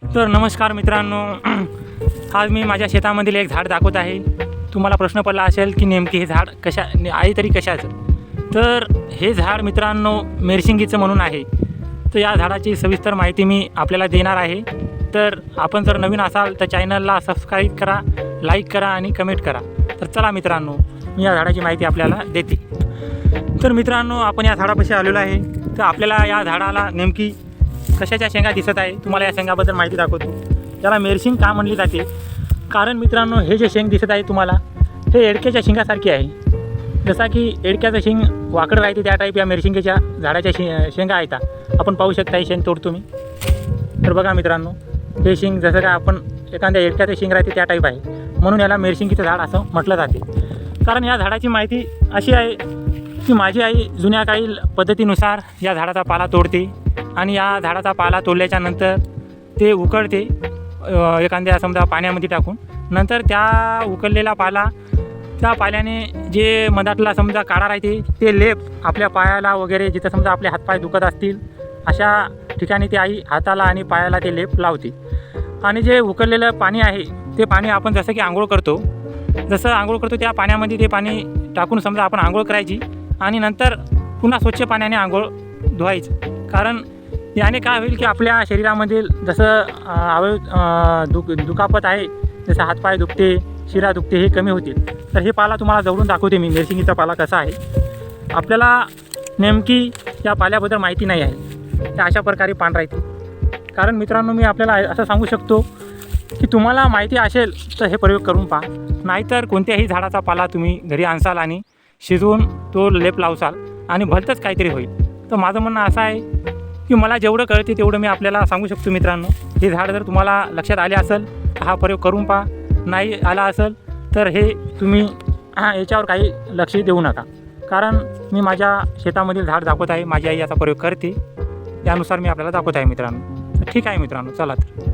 तर नमस्कार मित्रांनो, आज मी माझ्या शेतामधील एक झाड दाखवत आहे. तुम्हाला प्रश्न पडला असेल की नेमके हे झाड आहे तरी कशाचं. तर हे झाड मित्रांनो मिरशिंगीचं म्हणून आहे. तर या झाडाची सविस्तर माहिती मी आपल्याला देणार आहे. तर आपण जर नवीन असाल तर चॅनलला सबस्क्राईब करा, लाईक करा आणि कमेंट करा. तर चला मित्रांनो, मी या झाडाची माहिती आपल्याला देते. तर मित्रांनो, आपण या झाडापाशी आलेलो आहे. तर आपल्याला या झाडाला नेमकी कशाच्या शेंगा दिसत आहे, तुम्हाला या शेंगाबद्दल माहिती दाखवतो. त्याला मेरशिंग का म्हणली जाते, कारण मित्रांनो हे जे शेंग दिसत आहे तुम्हाला, हे एडक्याच्या शेंगासारखे आहे. जसा की एडक्याचं शेंग वाकडं राहते त्या टाईप या मेरशिंगीच्या झाडाच्या शेंगा आहेत. आपण पाहू शकता ही शेंग तोडतो मी. तर बघा मित्रांनो, हे शेंग जसं काय आपण एखाद्या एडक्याचं शेंग राहते त्या टाईप आहे, म्हणून याला मेरशिंगीचं झाड असं म्हटलं जाते. कारण या झाडाची माहिती अशी आहे की माझी आई जुन्या काही पद्धतीनुसार या झाडाचा पाला तोडते आणि या झाडाचा पाला तोडल्याच्या नंतर ते उकळते एखाद्या समजा पाण्यामध्ये टाकून. नंतर त्या उकळलेला पाला, त्या पाल्याने जे मधातला समजा काढा राहते ते लेप आपल्या पायाला वगैरे, जिथं समजा आपले हातपाय दुखत असतील अशा ठिकाणी ते आई हाताला आणि पायाला ते लेप लावते. आणि जे उकळलेलं पाणी आहे ते पाणी आपण जसं की आंघोळ करतो त्या पाण्यामध्ये ते पाणी टाकून समजा आपण आंघोळ करायची आणि नंतर पुन्हा स्वच्छ पाण्याने आंघोळ धुवायचं. कारण याने काय होईल की आपल्या शरीरामधील जसं दुखापत आहे, जसं हातपाय दुखते, शिरा दुखते, हे कमी होतील. तर हे पाला तुम्हाला जवळून दाखवते मी, मिरशिंगीचा पाला कसा आहे. आपल्याला नेमकी या पाल्याबद्दल माहिती नाही आहे, त्या अशा प्रकारे पान राहते. कारण मित्रांनो, मी आपल्याला असं सांगू शकतो की तुम्हाला माहिती असेल तर हे प्रयोग करून पहा. नाहीतर कोणत्याही झाडाचा पाला तुम्ही घरी आणसाल आणि शिजवून तो लेप लावसाल आणि भलतंच काहीतरी होईल. तर माझं म्हणणं असं आहे की मला जेवढं कळते तेवढं मी आपल्याला सांगू शकतो. मित्रांनो, हे झाड जर तुम्हाला लक्षात आले असेल हा प्रयोग करून पहा. नाही आला असेल तर हे तुम्ही याच्यावर काही लक्ष देऊ नका. कारण मी माझ्या शेतामधील झाड दाखवत आहे, माझी आई याचा प्रयोग करते, त्यानुसार मी आपल्याला दाखवत आहे मित्रांनो. तर ठीक आहे मित्रांनो, चला तर.